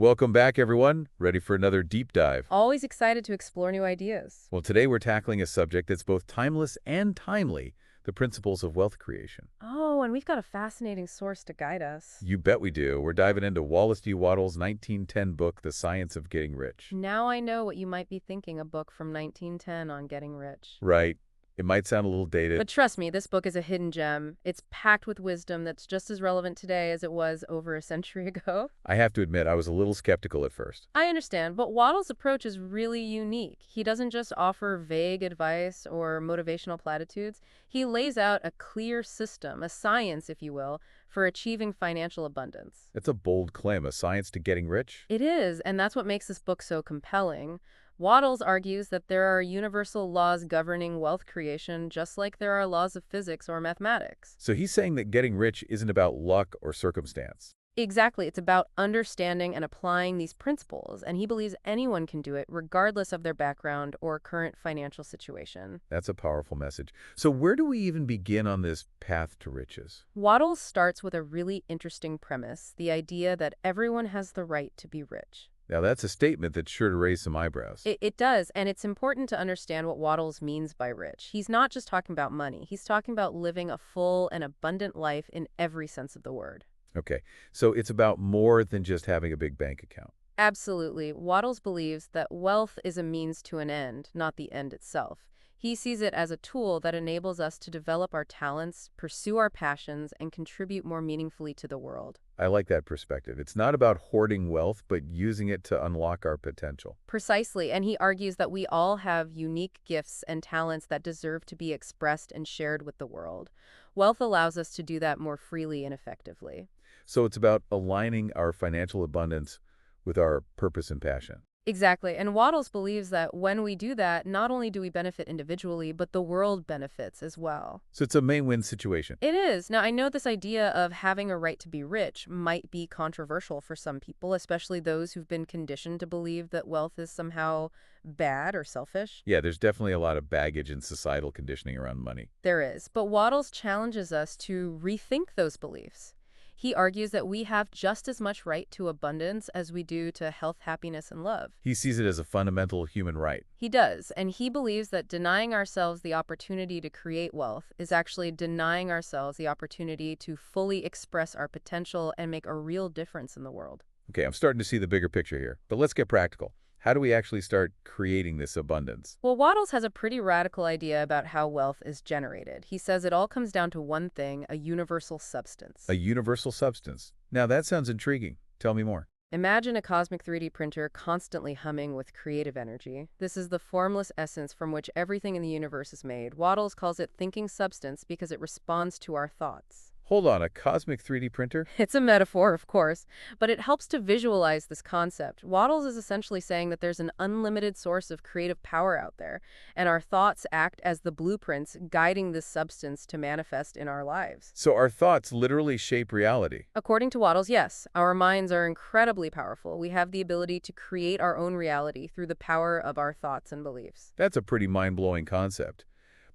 Welcome back, everyone. Ready for another deep dive? Always excited to explore new ideas. Well, today we're tackling a subject that's both timeless and timely, the principles of wealth creation. Oh, and we've got a fascinating source to guide us. You bet we do. We're diving into Wallace D. Wattles' 1910 book, The Science of Getting Rich. Now I know what you might be thinking, a book from 1910 on getting rich. Right. It might sound a little dated. But trust me, this book is a hidden gem. It's packed with wisdom that's just as relevant today as it was over a century ago. I have to admit, I was a little skeptical at first. I understand, but Waddle's approach is really unique. He doesn't just offer vague advice or motivational platitudes. He lays out a clear system, a science, if you will, for achieving financial abundance. It's a bold claim, a science to getting rich. It is, and that's what makes this book so compelling. Wattles argues that there are universal laws governing wealth creation, just like there are laws of physics or mathematics. So he's saying that getting rich isn't about luck or circumstance. Exactly. It's about understanding and applying these principles, and he believes anyone can do it, regardless of their background or current financial situation. That's a powerful message. So where do we even begin on this path to riches? Wattles starts with a really interesting premise, the idea that everyone has the right to be rich. Now, that's a statement that's sure to raise some eyebrows. It does, and it's important to understand what Wattles means by rich. He's not just talking about money. He's talking about living a full and abundant life in every sense of the word. Okay, so it's about more than just having a big bank account. Absolutely. Wattles believes that wealth is a means to an end, not the end itself. He sees it as a tool that enables us to develop our talents, pursue our passions, and contribute more meaningfully to the world. I like that perspective. It's not about hoarding wealth, but using it to unlock our potential. Precisely, and he argues that we all have unique gifts and talents that deserve to be expressed and shared with the world. Wealth allows us to do that more freely and effectively. So it's about aligning our financial abundance with our purpose and passion. Exactly. And Wattles believes that when we do that, not only do we benefit individually, but the world benefits as well. So it's a main-win situation. It is. Now, I know this idea of having a right to be rich might be controversial for some people, especially those who've been conditioned to believe that wealth is somehow bad or selfish. Yeah, there's definitely a lot of baggage and societal conditioning around money. There is. But Wattles challenges us to rethink those beliefs. He argues that we have just as much right to abundance as we do to health, happiness, and love. He sees it as a fundamental human right. He does, and he believes that denying ourselves the opportunity to create wealth is actually denying ourselves the opportunity to fully express our potential and make a real difference in the world. Okay, I'm starting to see the bigger picture here, but let's get practical. How do we actually start creating this abundance? Well, Wattles has a pretty radical idea about how wealth is generated. He says it all comes down to one thing, a universal substance. A universal substance. Now that sounds intriguing. Tell me more. Imagine a cosmic 3D printer constantly humming with creative energy. This is the formless essence from which everything in the universe is made. Wattles calls it thinking substance because it responds to our thoughts. Hold on, a cosmic 3D printer? It's a metaphor, of course, but it helps to visualize this concept. Wattles is essentially saying that there's an unlimited source of creative power out there, and our thoughts act as the blueprints guiding this substance to manifest in our lives. So our thoughts literally shape reality. According to Wattles, yes, our minds are incredibly powerful. We have the ability to create our own reality through the power of our thoughts and beliefs. That's a pretty mind-blowing concept.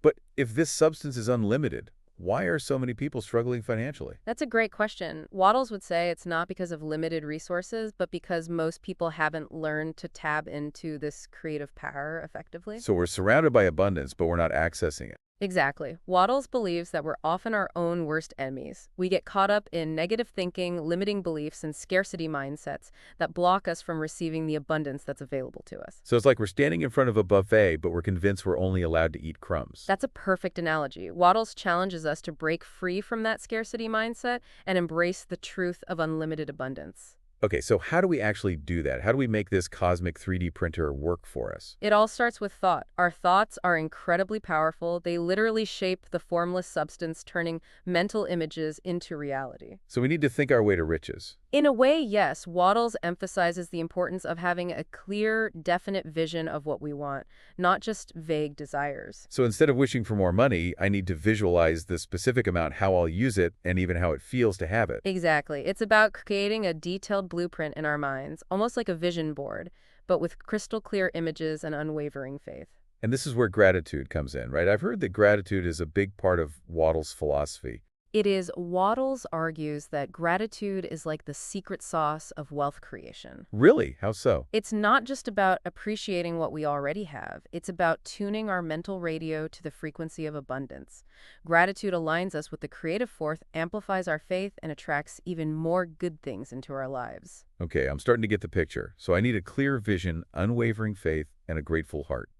But if this substance is unlimited, why are so many people struggling financially? That's a great question. Wattles would say it's not because of limited resources, but because most people haven't learned to tap into this creative power effectively. So we're surrounded by abundance, but we're not accessing it. Exactly. Wattles believes that we're often our own worst enemies. We get caught up in negative thinking, limiting beliefs, and scarcity mindsets that block us from receiving the abundance that's available to us. So it's like we're standing in front of a buffet, but we're convinced we're only allowed to eat crumbs. That's a perfect analogy. Wattles challenges us to break free from that scarcity mindset and embrace the truth of unlimited abundance. Okay, so how do we actually do that? How do we make this cosmic 3D printer work for us? It all starts with thought. Our thoughts are incredibly powerful. They literally shape the formless substance, turning mental images into reality. So we need to think our way to riches. In a way, yes, Wattles emphasizes the importance of having a clear, definite vision of what we want, not just vague desires. So instead of wishing for more money, I need to visualize the specific amount, how I'll use it, and even how it feels to have it. Exactly. It's about creating a detailed blueprint in our minds, almost like a vision board, but with crystal clear images and unwavering faith. And this is where gratitude comes in, right? I've heard that gratitude is a big part of Wattles' philosophy. It is Wattles argues that gratitude is like the secret sauce of wealth creation. Really? How so? It's not just about appreciating what we already have. It's about tuning our mental radio to the frequency of abundance. Gratitude aligns us with the creative force, amplifies our faith, and attracts even more good things into our lives. Okay, I'm starting to get the picture. So I need a clear vision, unwavering faith, and a grateful heart.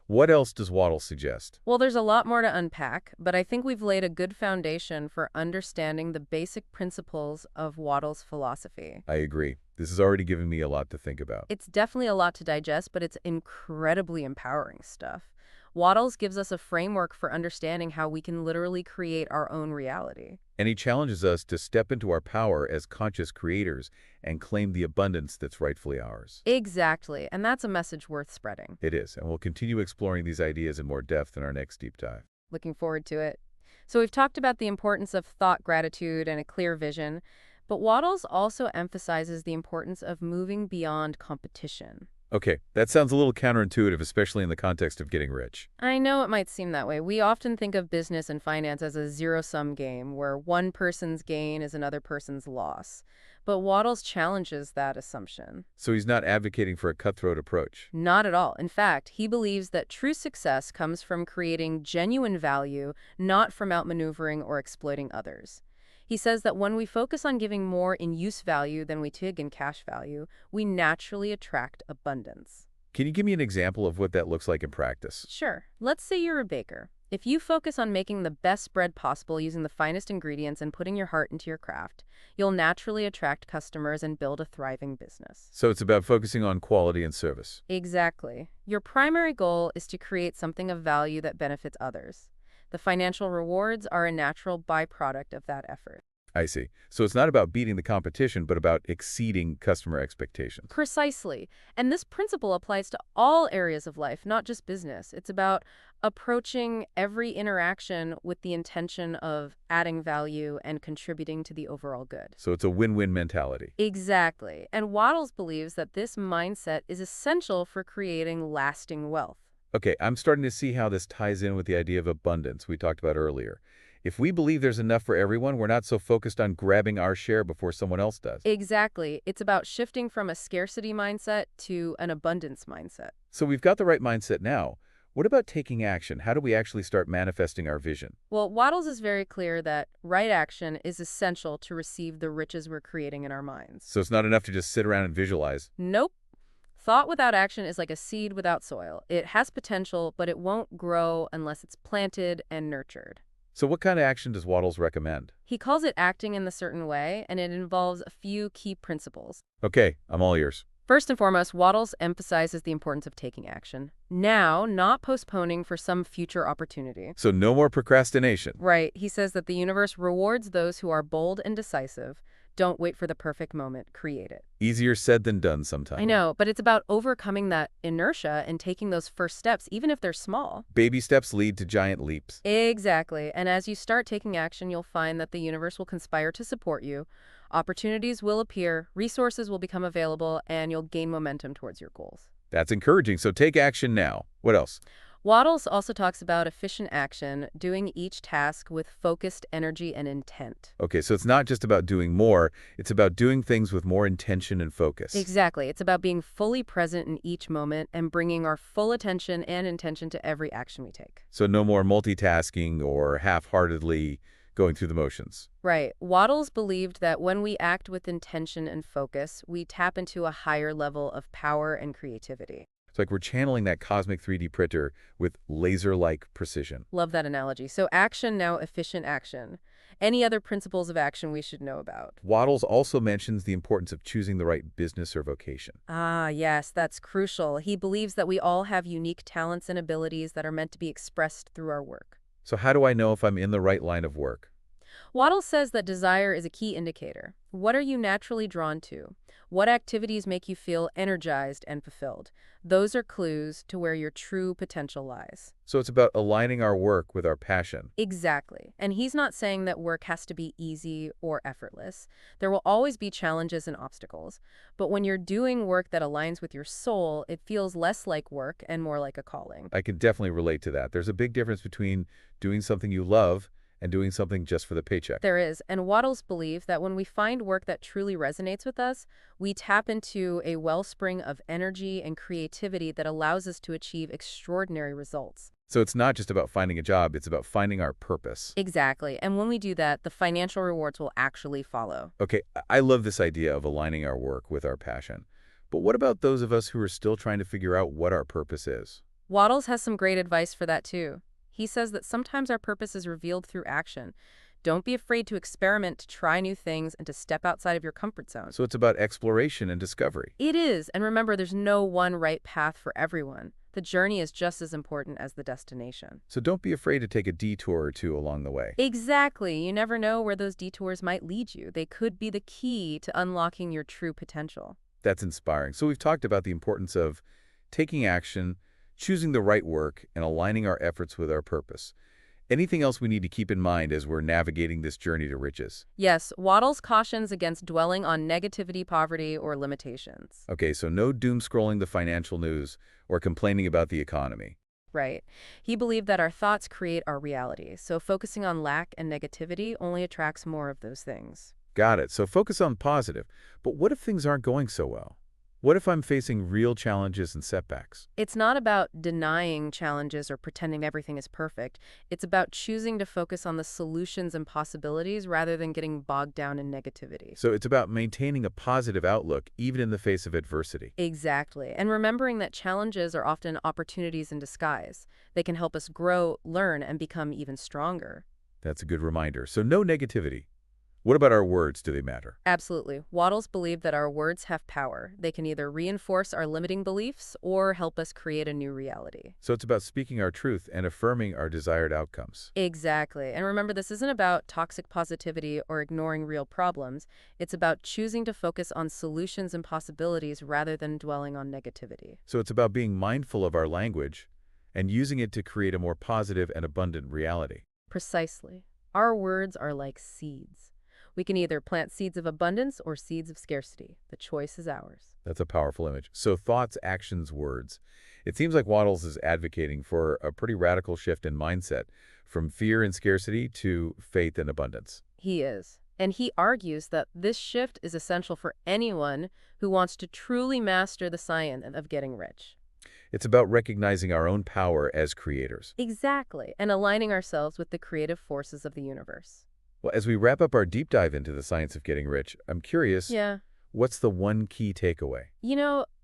What else does Waddle suggest? Well, there's a lot more to unpack, but I think we've laid a good foundation for understanding the basic principles of Wattles' philosophy. I agree. This has already given me a lot to think about. It's definitely a lot to digest, but it's incredibly empowering stuff. Wattles gives us a framework for understanding how we can literally create our own reality. And he challenges us to step into our power as conscious creators and claim the abundance that's rightfully ours. Exactly, and that's a message worth spreading. It is, and we'll continue exploring these ideas in more depth in our next deep dive. Looking forward to it. So we've talked about the importance of thought, gratitude, and a clear vision, but Wattles also emphasizes the importance of moving beyond competition. Okay, that sounds a little counterintuitive, especially in the context of getting rich. I know it might seem that way. We often think of business and finance as a zero-sum game where one person's gain is another person's loss. But Wattles challenges that assumption. So he's not advocating for a cutthroat approach. Not at all. In fact, he believes that true success comes from creating genuine value, not from outmaneuvering or exploiting others. He says that when we focus on giving more in use value than we dig in cash value, we naturally attract abundance. Can you give me an example of what that looks like in practice? Sure. Let's say you're a baker. If you focus on making the best bread possible using the finest ingredients and putting your heart into your craft, you'll naturally attract customers and build a thriving business. So it's about focusing on quality and service. Exactly. Your primary goal is to create something of value that benefits others. The financial rewards are a natural byproduct of that effort. I see. So it's not about beating the competition, but about exceeding customer expectations. Precisely. And this principle applies to all areas of life, not just business. It's about approaching every interaction with the intention of adding value and contributing to the overall good. So it's a win-win mentality. Exactly. And Wattles believes that this mindset is essential for creating lasting wealth. Okay, I'm starting to see how this ties in with the idea of abundance we talked about earlier. If we believe there's enough for everyone, we're not so focused on grabbing our share before someone else does. Exactly. It's about shifting from a scarcity mindset to an abundance mindset. So we've got the right mindset now. What about taking action? How do we actually start manifesting our vision? Well, Wattles is very clear that right action is essential to receive the riches we're creating in our minds. So it's not enough to just sit around and visualize. Nope. Thought without action is like a seed without soil. It has potential, but it won't grow unless it's planted and nurtured. So what kind of action does Wattles recommend? He calls it acting in a certain way, and it involves a few key principles. Okay, I'm all ears. First and foremost, Wattles emphasizes the importance of taking action. Now, not postponing for some future opportunity. So no more procrastination. Right. He says that the universe rewards those who are bold and decisive. Don't wait for the perfect moment. Create it. Easier said than done sometimes. I know, but it's about overcoming that inertia and taking those first steps, even if they're small. Baby steps lead to giant leaps. Exactly. And as you start taking action, you'll find that the universe will conspire to support you. Opportunities will appear, resources will become available, and you'll gain momentum towards your goals. That's encouraging, so take action now. What else? Wattles also talks about efficient action, doing each task with focused energy and intent. Okay, so it's not just about doing more, it's about doing things with more intention and focus. Exactly. It's about being fully present in each moment and bringing our full attention and intention to every action we take. So no more multitasking or half-heartedly going through the motions. Right. Wattles believed that when we act with intention and focus, we tap into a higher level of power and creativity. It's like we're channeling that cosmic 3D printer with laser-like precision. Love that analogy. So action, now efficient action. Any other principles of action we should know about? Wattles also mentions the importance of choosing the right business or vocation. Ah, yes, that's crucial. He believes that we all have unique talents and abilities that are meant to be expressed through our work. So how do I know if I'm in the right line of work? Wattles says that desire is a key indicator. What are you naturally drawn to? What activities make you feel energized and fulfilled? Those are clues to where your true potential lies. So it's about aligning our work with our passion. Exactly. And he's not saying that work has to be easy or effortless. There will always be challenges and obstacles. But when you're doing work that aligns with your soul, it feels less like work and more like a calling. I can definitely relate to that. There's a big difference between doing something you love and doing something just for the paycheck. There is, and Wattles believes that when we find work that truly resonates with us, we tap into a wellspring of energy and creativity that allows us to achieve extraordinary results. So it's not just about finding a job, it's about finding our purpose. Exactly, and when we do that, the financial rewards will actually follow. Okay, I love this idea of aligning our work with our passion. But what about those of us who are still trying to figure out what our purpose is? Wattles has some great advice for that too. He says that sometimes our purpose is revealed through action. Don't be afraid to experiment, to try new things, and to step outside of your comfort zone. So it's about exploration and discovery. It is, and remember, there's no one right path for everyone. The journey is just as important as the destination. So don't be afraid to take a detour or two along the way. Exactly. You never know where those detours might lead you. They could be the key to unlocking your true potential. That's inspiring. So we've talked about the importance of taking action, choosing the right work, and aligning our efforts with our purpose. Anything else we need to keep in mind as we're navigating this journey to riches? Yes, Wattles cautions against dwelling on negativity, poverty, or limitations. Okay, so no doom scrolling the financial news or complaining about the economy. Right. He believed that our thoughts create our reality, so focusing on lack and negativity only attracts more of those things. Got it. So focus on positive. But what if things aren't going so well? What if I'm facing real challenges and setbacks? It's not about denying challenges or pretending everything is perfect. It's about choosing to focus on the solutions and possibilities rather than getting bogged down in negativity. So it's about maintaining a positive outlook even in the face of adversity. Exactly. And remembering that challenges are often opportunities in disguise. They can help us grow, learn, and become even stronger. That's a good reminder. So no negativity. What about our words? Do they matter? Absolutely. Wattles believed that our words have power. They can either reinforce our limiting beliefs or help us create a new reality. So it's about speaking our truth and affirming our desired outcomes. Exactly. And remember, this isn't about toxic positivity or ignoring real problems. It's about choosing to focus on solutions and possibilities rather than dwelling on negativity. So it's about being mindful of our language and using it to create a more positive and abundant reality. Precisely. Our words are like seeds. We can either plant seeds of abundance or seeds of scarcity. The choice is ours. That's a powerful image. So thoughts, actions, words. It seems like Wattles is advocating for a pretty radical shift in mindset from fear and scarcity to faith and abundance. He is. And he argues that this shift is essential for anyone who wants to truly master the science of getting rich. It's about recognizing our own power as creators. Exactly. And aligning ourselves with the creative forces of the universe. Well, as we wrap up our deep dive into the science of getting rich, I'm curious, what's the one key takeaway?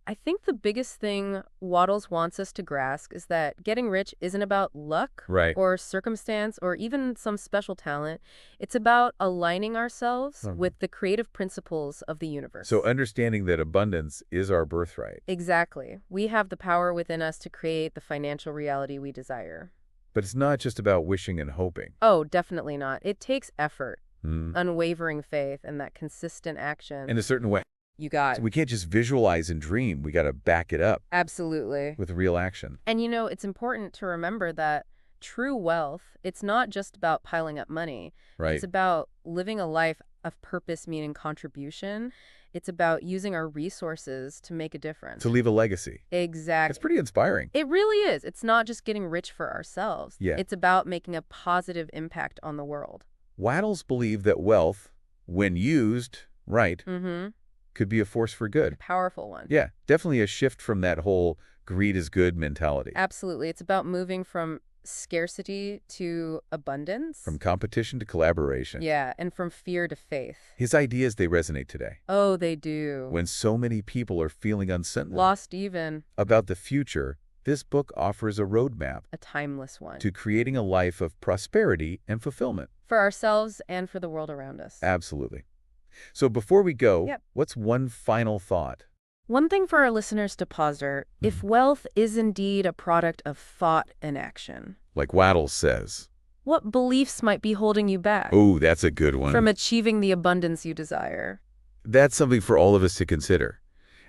I think the biggest thing Wattles wants us to grasp is that getting rich isn't about luck or circumstance or even some special talent. It's about aligning ourselves with the creative principles of the universe. So understanding that abundance is our birthright. Exactly. We have the power within us to create the financial reality we desire. But it's not just about wishing and hoping. Oh, definitely not. It takes effort, unwavering faith, and that consistent action. In a certain way. You got. So we can't just visualize and dream. We got to back it up. Absolutely. With real action. And it's important to remember that true wealth, it's not just about piling up money. Right. It's about living a life of purpose, meaning contribution. It's about using our resources to make a difference. To leave a legacy. Exactly. It's pretty inspiring. It really is. It's not just getting rich for ourselves. Yeah. It's about making a positive impact on the world. Wattles believed that wealth, when used right, could be a force for good. A powerful one. Yeah, definitely a shift from that whole greed is good mentality. Absolutely. It's about moving from scarcity to abundance. From competition to collaboration. Yeah, and from fear to faith. His ideas, they resonate today. Oh, they do. When so many people are feeling uncertain. Lost even. About the future, this book offers a roadmap. A timeless one. To creating a life of prosperity and fulfillment. For ourselves and for the world around us. Absolutely. So before we go, what's one final thought? One thing for our listeners to ponder, if wealth is indeed a product of thought and action. Like Wattles says. What beliefs might be holding you back? Oh, that's a good one. From achieving the abundance you desire. That's something for all of us to consider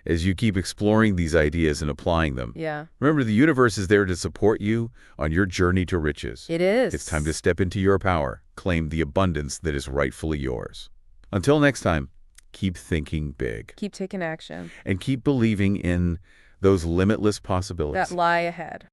as you keep exploring these ideas and applying them. Yeah. Remember, the universe is there to support you on your journey to riches. It is. It's time to step into your power, claim the abundance that is rightfully yours. Until next time, keep thinking big. Keep taking action. And keep believing in those limitless possibilities that lie ahead.